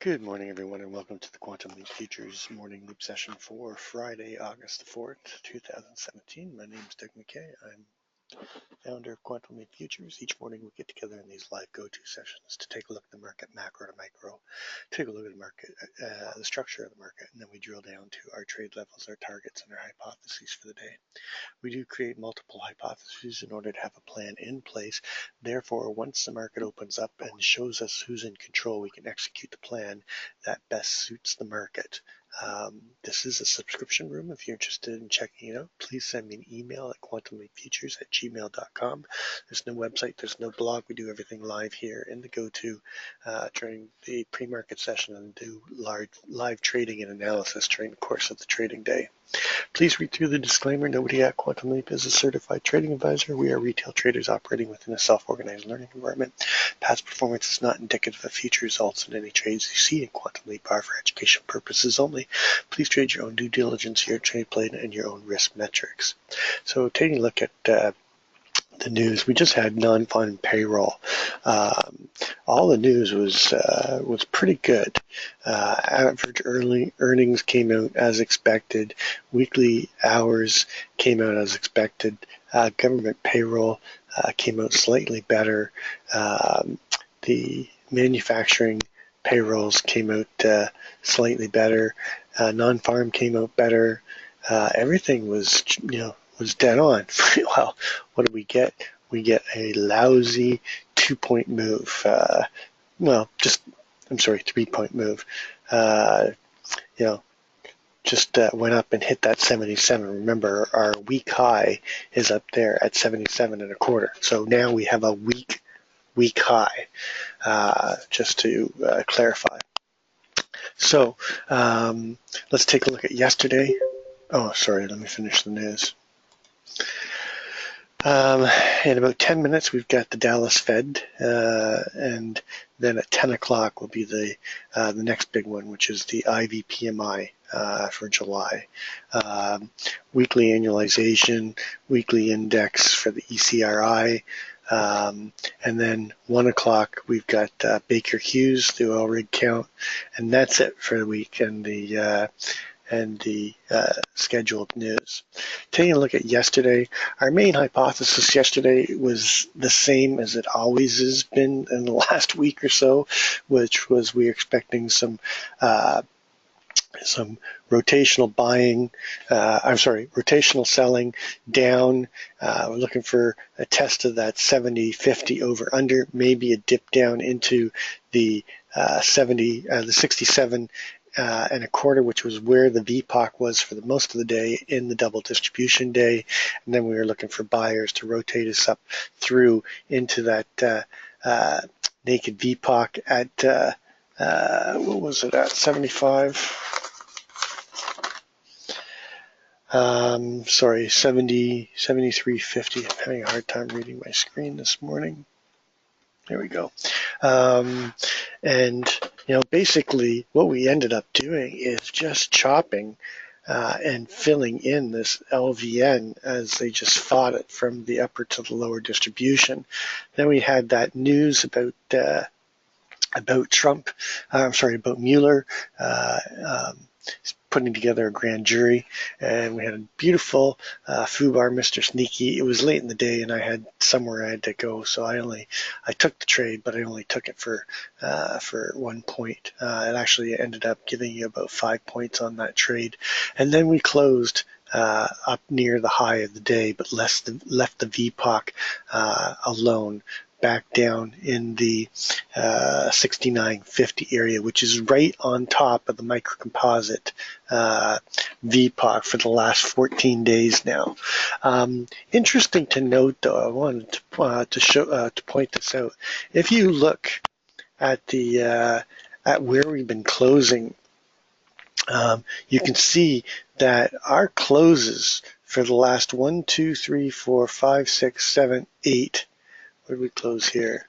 Good morning, everyone, and welcome to the Quantum Leap Futures morning loop session for Friday, August the 4th, 2017. My name is Doug McKay. I'm founder of Quantum Leap Futures. Each morning we get together in these live go-to sessions to take a look at the market, macro to micro, take a look at the market, the structure of the market, and then we drill down to our trade levels, our targets, and our hypotheses for the day. We do create multiple hypotheses in order to have a plan in place. Therefore, once the market opens up and shows us who's in control, we can execute the plan that best suits the market. This is a subscription room. If you're interested in checking it out, please send me an email at quantumleapfutures@gmail.com. There's no website, there's no blog. We do everything live here in the go-to during the pre-market session and do live trading and analysis during the course of the trading day. Please read through the disclaimer. Nobody at Quantum Leap is a certified trading advisor. We are retail traders operating within a self-organized learning environment. Past performance is not indicative of future results, and any trades you see in Quantum Leap are for education purposes only. Please trade your own due diligence, your trade plan, and your own risk metrics. So taking a look at the news, we just had non-farm payroll. All the news was pretty good. Average earnings came out as expected. Weekly hours came out as expected. Government payroll came out slightly better. The manufacturing payrolls came out slightly better. Non-farm came out better. Everything was dead on. Well, what do we get? We get a lousy 2-point move. 3-point move. Just went up and hit that 77. Remember, our week high is up there at 77.25. So now we have a week high, just to clarify. So let's take a look at yesterday. Oh, sorry, let me finish the news. In about 10 minutes, we've got the Dallas Fed, and then at 10 o'clock will be the next big one, which is the IV PMI for July. Weekly annualization, weekly index for the ECRI, and then 1 o'clock, we've got Baker Hughes, the oil rig count, and that's it for the week and the scheduled news. Taking a look at yesterday, our main hypothesis yesterday was the same as it always has been in the last week or so, which was we were expecting some rotational buying, rotational selling down. We're looking for a test of that 70-50 over under, maybe a dip down into the 67 and a quarter, which was where the VPOC was for the most of the day in the double distribution day. And then we were looking for buyers to rotate us up through into that naked VPOC at, what was it at, 75? 73.50. I'm having a hard time reading my screen this morning. There we go. Basically what we ended up doing is just chopping and filling in this LVN as they just fought it from the upper to the lower distribution. Then we had that news about Trump, about Mueller, putting together a grand jury, and we had a beautiful FUBAR Mr. Sneaky. It was late in the day, and I had somewhere I had to go, so I took the trade, but I only took it for 1 point. It actually ended up giving you about 5 points on that trade, and then we closed up near the high of the day, but left the VPOC alone, back down in the 69.50 area, which is right on top of the microcomposite VPOC for the last 14 days now. Interesting to note, though, I wanted to point this out. If you look at at where we've been closing, you can see that our closes for the last 1, 2, 3, 4, 5, 6, 7, 8. Where did we close here?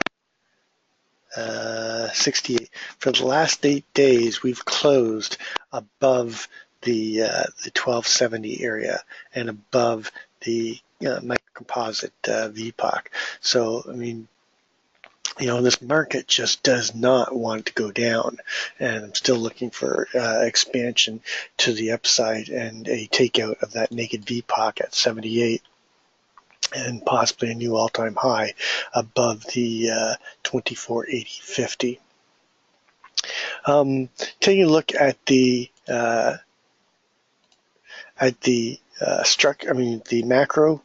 68. For the last 8 days, we've closed above the 1270 area and above the microcomposite VPOC. So, I mean, This market just does not want to go down, and I'm still looking for expansion to the upside and a takeout of that naked VPOC at 78 and possibly a new all-time high above the 24.80.50. Taking a look at the the macro.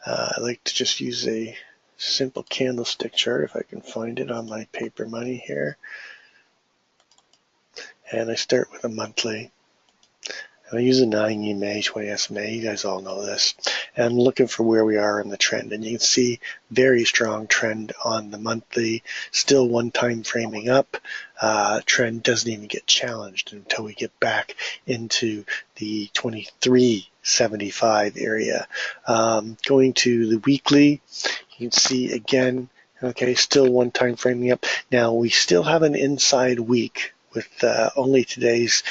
I like to just use a simple candlestick chart if I can find it on my paper money here. And I start with a monthly. And I use a 9 EMA, 20 SMA. You guys all know this. And I'm looking for where we are in the trend. And you can see very strong trend on the monthly, still one time framing up. Trend doesn't even get challenged until we get back into the 23.75 area. Going to the weekly, you can see again, okay, still one time framing up. Now we still have an inside week with only today's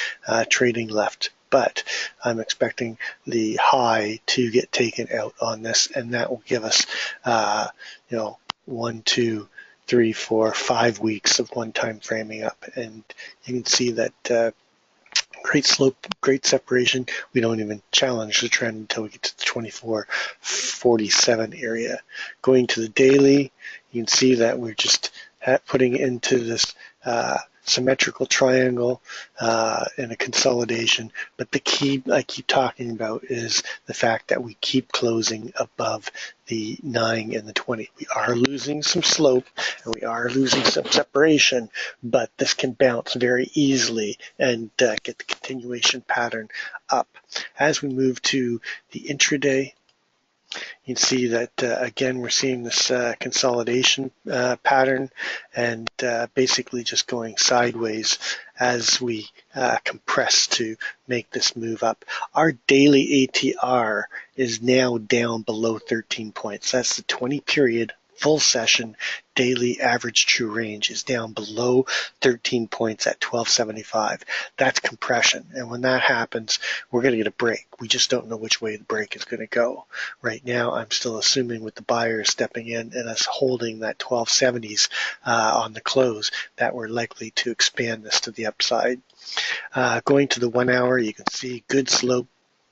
trading left. But I'm expecting the high to get taken out on this, and that will give us, 1, 2, 3, 4, 5 weeks of one-time framing up. And you can see that great slope, great separation. We don't even challenge the trend until we get to the 24.47 area. Going to the daily, you can see that we're just putting into this symmetrical triangle in a consolidation, but the key I keep talking about is the fact that we keep closing above the 9 and the 20. We are losing some slope and we are losing some separation, but this can bounce very easily and get the continuation pattern up. As we move to the intraday, you can see that, again, we're seeing this consolidation pattern and basically just going sideways as we compress to make this move up. Our daily ATR is now down below 13 points. That's the 20 period full session daily average true range is down below 13 points at 1275. That's compression. And when that happens, we're going to get a break. We just don't know which way the break is going to go. Right now, I'm still assuming with the buyers stepping in and us holding that 1270s on the close, that we're likely to expand this to the upside. Going to the 1 hour, you can see good slope,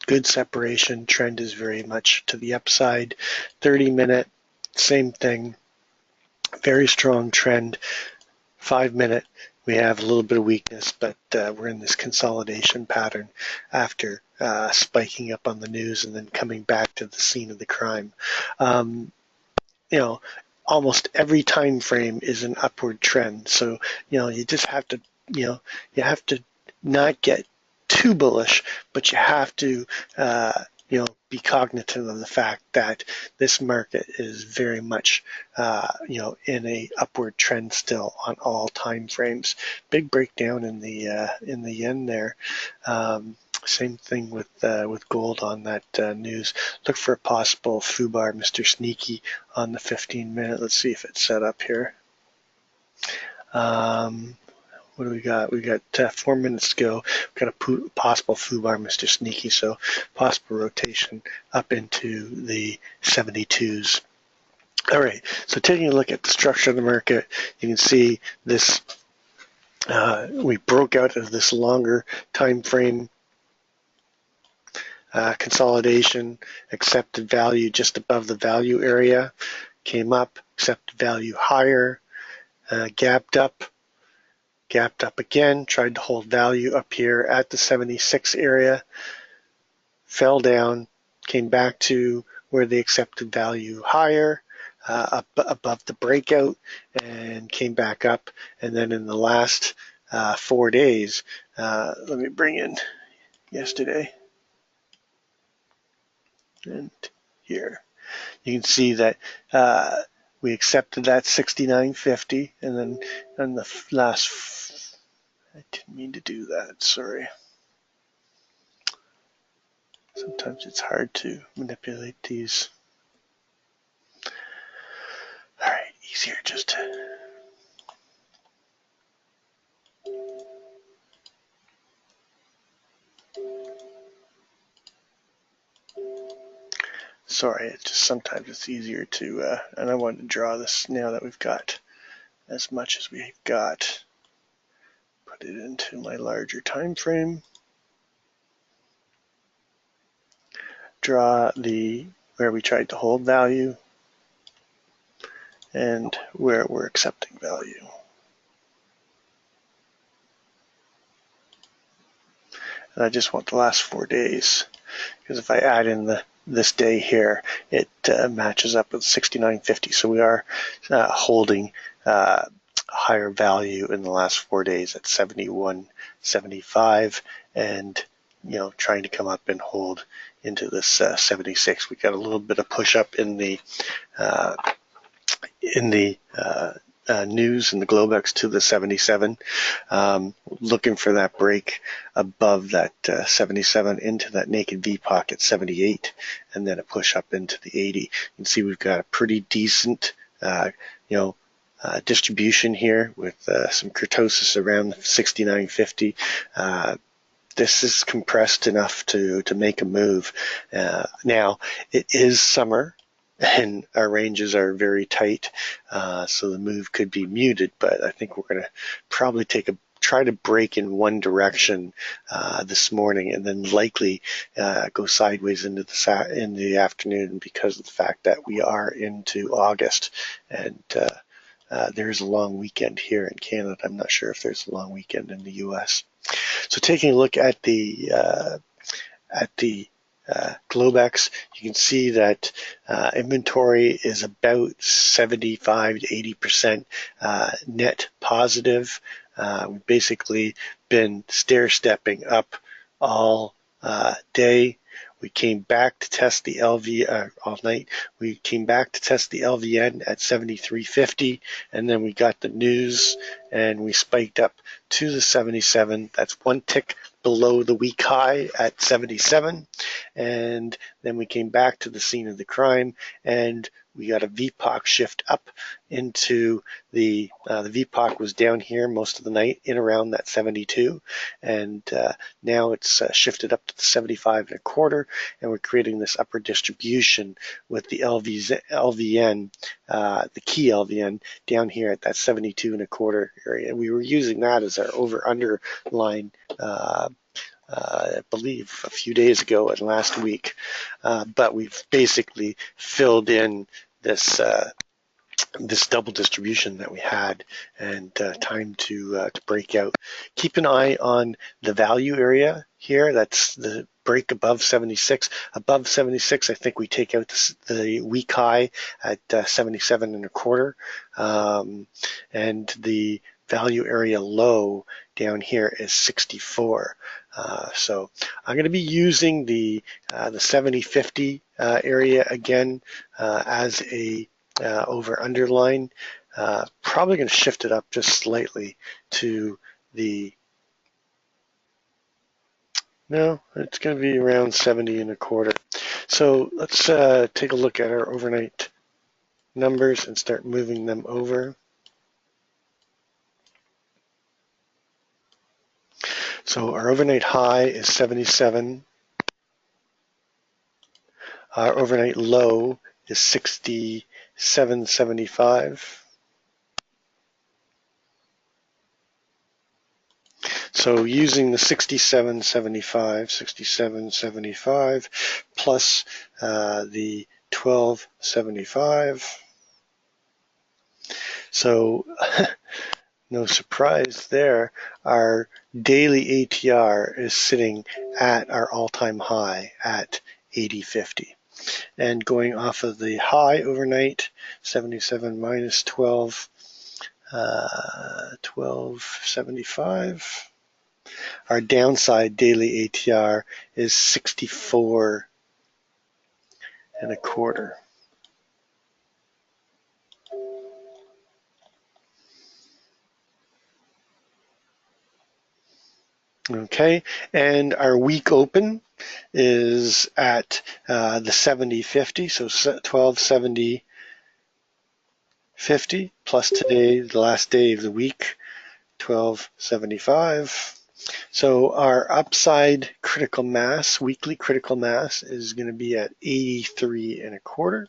good separation. Trend is very much to the upside. 30-minute, same thing. Very strong trend. 5-minute, we have a little bit of weakness, but we're in this consolidation pattern after spiking up on the news and then coming back to the scene of the crime. Almost every time frame is an upward trend. So, you just have to, you have to not get too bullish, but you have to, be cognizant of the fact that this market is very much, in a upward trend still on all time frames. Big breakdown in the yen there. Same thing with gold on that news. Look for a possible FUBAR Mr. Sneaky on the 15-minute. Let's see if it's set up here. What do we got? We got 4 minutes to go. We've got a possible FUBAR Mr. Sneaky, so possible rotation up into the 72s. All right, so taking a look at the structure of the market, you can see this. We broke out of this longer time frame consolidation, accepted value just above the value area, came up, accepted value higher, gapped up again, tried to hold value up here at the 76 area, fell down, came back to where they accepted value higher, up above the breakout, and came back up. And then in the last 4 days, let me bring in yesterday. And here, you can see that we accepted that 69.50, and then on the last, I didn't mean to do that, sorry. Sometimes it's hard to manipulate these. All right, easier just to. Sorry, it's just sometimes it's easier to, and I wanted to draw this now that we've got as much as we've got. Put it into my larger time frame. Draw where we tried to hold value and where we're accepting value. And I just want the last 4 days, because if I add in this day here, it matches up with 69.50. So we are holding higher value in the last 4 days at 71.75, and trying to come up and hold into this 76. We got a little bit of push up in the news and the Globex to the 77, looking for that break above that 77 into that naked V pocket 78, and then a push up into the 80. You can see we've got a pretty decent distribution here with some kurtosis around 69.50. This is compressed enough to make a move. Now, it is summer, and our ranges are very tight, so the move could be muted, but I think we're going to probably try to break in one direction this morning, and then likely go sideways in the afternoon, because of the fact that we are into August, and there's a long weekend here in Canada. I'm not sure if there's a long weekend in the U.S. So taking a look at the Globex, you can see that inventory is about 75 to 80% net positive. We've basically been stair-stepping up all day. We came back to test the LV all night. We came back to test the LVN at 73.50, and then we got the news and we spiked up to the 77. That's one tick below the week high at 77, and then we came back to the scene of the crime, and we got a VPOC shift up into the VPOC was down here most of the night in around that 72, and now it's shifted up to the 75.25, and we're creating this upper distribution with the LVN, the key LVN down here at that 72.25 area. And we were using that as our over-under line, I believe a few days ago and last week, but we've basically filled in this double distribution that we had, and time to break out. Keep an eye on the value area here. That's the break above 76. Above 76, I think we take out the week high at 77.25, and the value area low down here is 64. So I'm going to be using the 70.50 area again as a over underline. Probably going to shift it up just slightly to the, no, it's going to be around 70.25. So let's take a look at our overnight numbers and start moving them over. So our overnight high is 77. Our overnight low is 67.75. So using the 67.75 plus the 12.75. So no surprise there, our daily ATR is sitting at our all-time high at 80.50. And going off of the high overnight, 77 minus 12.75. Our downside daily ATR is 64.25. Okay, and our week open is at the 70.50, so 12.70.50 plus today, the last day of the week, 12.75. So our upside critical mass, weekly critical mass, is going to be at 83.25.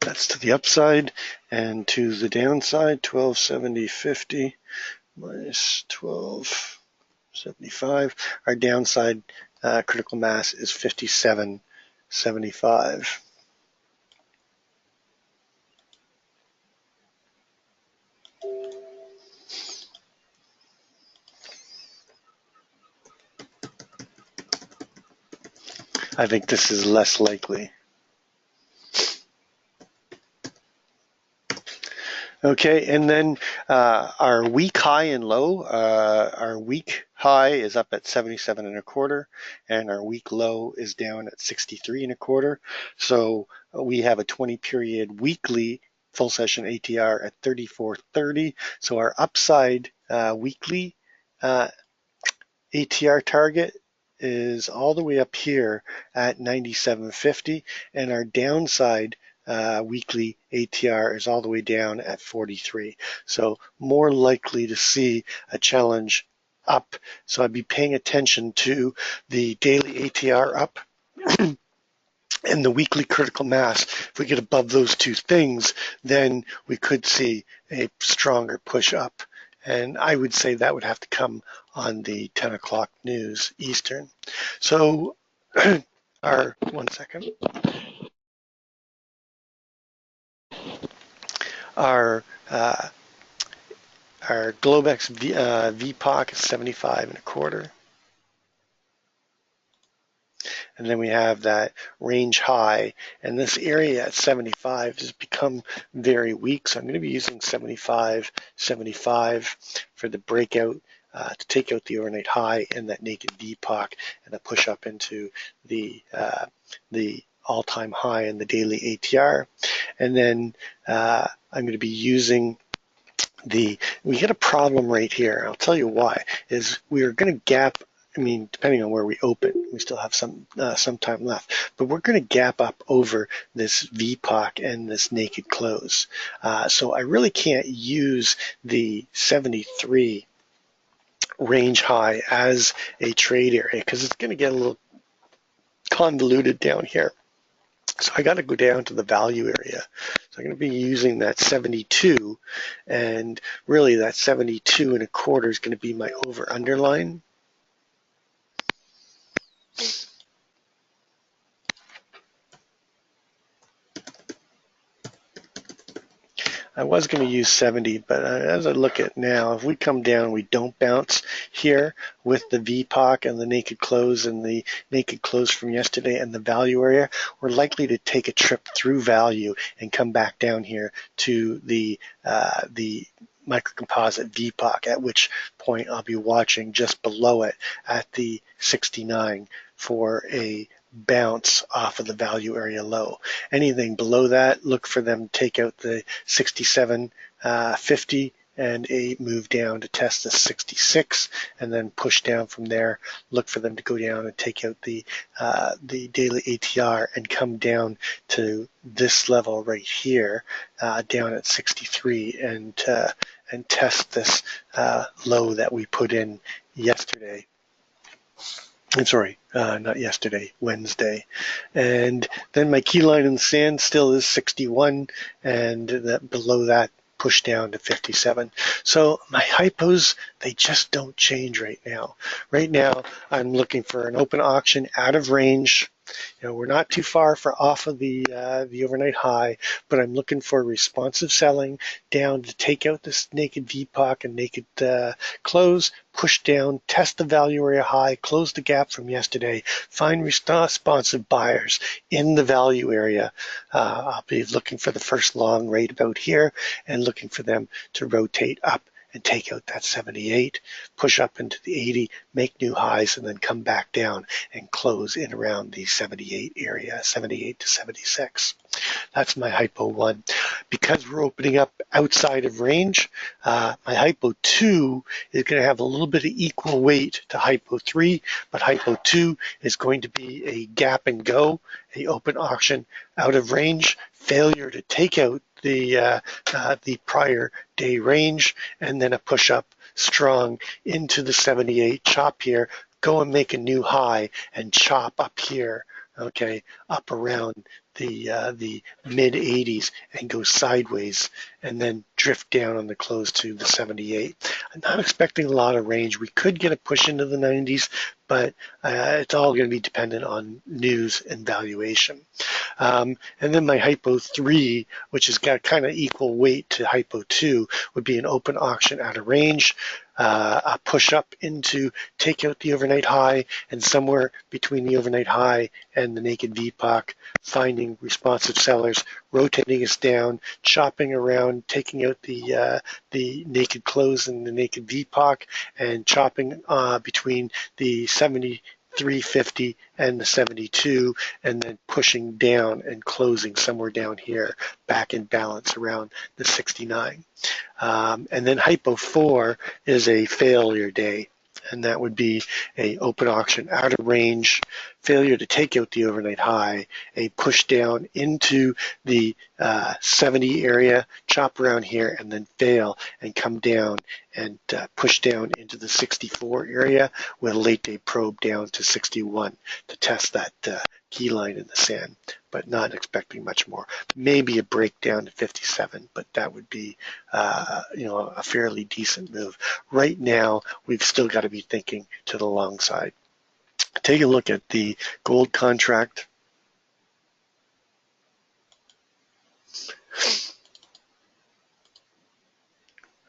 That's to the upside, and to the downside, 1270.50 minus 1275. Our downside critical mass is 57.75. I think this is less likely. Okay, and then our week high and low, our week high is up at 77.25, and our week low is down at 63.25. So we have a 20-period weekly full session ATR at 34.30. So our upside weekly ATR target is all the way up here at 97.50, and our downside weekly ATR is all the way down at 43. So more likely to see a challenge up. So I'd be paying attention to the daily ATR up and the weekly critical mass. If we get above those two things, then we could see a stronger push up. And I would say that would have to come on the 10 o'clock news Eastern. So one second. Our Globex VPOC is 75.25. And then we have that range high, and this area at 75 has become very weak. So I'm going to be using 75 for the breakout to take out the overnight high and that naked VPOC, and a push up into the all-time high in the daily ATR. And then I'm going to be using we get a problem right here. I'll tell you why. Is we're going to gap. I mean, depending on where we open, we still have some time left, but we're going to gap up over this VPOC and this naked close. So I really can't use the 73 range high as a trade area because it's going to get a little convoluted down here. So I got to go down to the value area. So I'm going to be using that 72, and really that 72.25 is going to be my over underline. I was going to use 70, but as I look at now, if we come down, we don't bounce here with the VPOC and the naked close and the naked close from yesterday and the value area, we're likely to take a trip through value and come back down here to the microcomposite VPOC, at which point I'll be watching just below it at the 69 for a bounce off of the value area low. Anything below that, look for them to take out the 67.50 and a move down to test the 66, and then push down from there. Look for them to go down and take out the daily ATR and come down to this level right here, down at 63, and test this low that we put in yesterday. I'm sorry, not yesterday, Wednesday. And then my key line in the sand still is 61, and that below that push down to 57. So my hypos, they just don't change right now. Right now, I'm looking for an open auction out of range. You know, we're not too far off of the overnight high, but I'm looking for responsive selling down to take out this naked VPOC and naked close, push down, test the value area high, close the gap from yesterday, find responsive buyers in the value area. I'll be looking for the first long right about here and looking for them to rotate up and take out that 78, push up into the 80, make new highs, and then come back down and close in around the 78 area, 78 to 76. That's my hypo 1. Because we're opening up outside of range, my hypo 2 is going to have a little bit of equal weight to hypo 3, but hypo 2 is going to be a gap and go, a open auction out of range, failure to take out the prior day range, and then a push up strong into the 78, chop here, go and make a new high and chop up here, okay, up around the mid 80s and go sideways and then drift down on the close to the 78. I'm not expecting a lot of range. We could get a push into the 90s, but it's all going to be dependent on news and valuation. And then my Hypo 3, which has got kind of equal weight to Hypo 2, would be an open auction out of range, a push up into take out the overnight high, and somewhere between the overnight high and the naked VPOC, finding responsive sellers, rotating us down, chopping around, taking out the naked close and the naked VPOC, and chopping between the 73.50 and the 72, and then pushing down and closing somewhere down here, back in balance around the 69. And then Hypo 4 is a failure day, and that would be a open auction out of range, failure to take out the overnight high, a push down into the 70 area, chop around here, and then fail and come down and push down into the 64 area with a late day probe down to 61 to test that key line in the sand, but not expecting much more. Maybe a breakdown to 57, but that would be a fairly decent move. Right now, we've still got to be thinking to the long side. Take a look at the gold contract.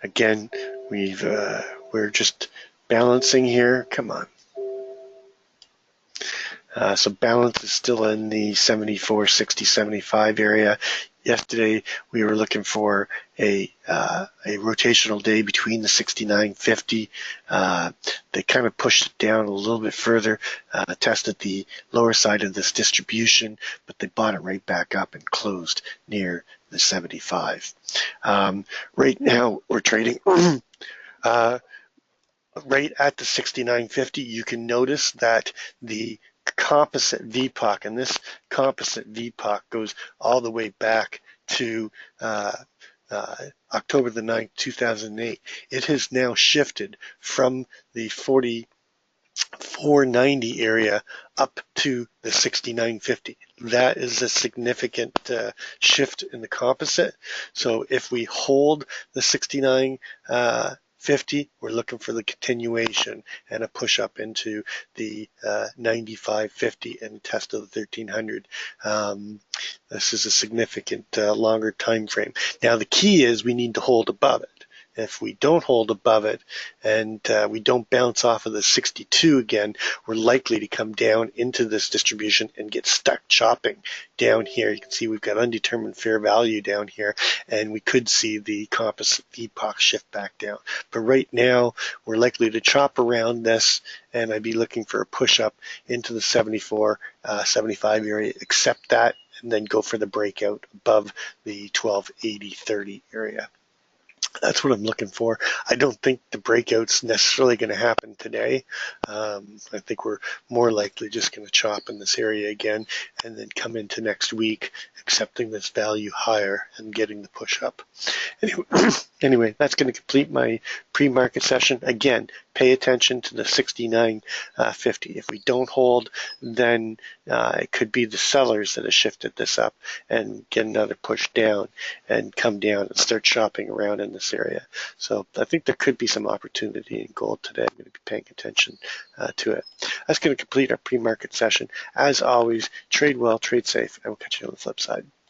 Again, we're just balancing here. Come on. So balance is still in the 74, 60, 75 area. Yesterday, we were looking for a rotational day between the 69.50. They kind of pushed it down a little bit further, tested the lower side of this distribution, but they bought it right back up and closed near the 75. Right now, we're trading right at the 69.50. You can notice that the composite VPOC, and this composite VPOC goes all the way back to October the 9th, 2008. It has now shifted from the 44.90 area up to the 69.50. That is a significant shift in the composite. So if we hold the 69.50, we're looking for the continuation and a push up into the 95.50 and test of the 1300. This is a significant longer time frame. Now the key is we need to hold above it. If we don't hold above it and we don't bounce off of the 62 again, we're likely to come down into this distribution and get stuck chopping down here. You can see we've got undetermined fair value down here, and we could see the composite VPOC shift back down. But right now, we're likely to chop around this, and I'd be looking for a push up into the 74, 75 area, accept that, and then go for the breakout above the 1280.30 area. That's what I'm looking for. I don't think the breakout's necessarily going to happen today. I think we're more likely just going to chop in this area again and then come into next week accepting this value higher and getting the push up. Anyway, that's going to complete my pre-market session. Again, pay attention to the 69.50. If we don't hold, then it could be the sellers that have shifted this up and get another push down and come down and start shopping around in this area. So I think there could be some opportunity in gold today. I'm going to be paying attention to it. That's going to complete our pre-market session. As always, trade well, trade safe, and we'll catch you on the flip side.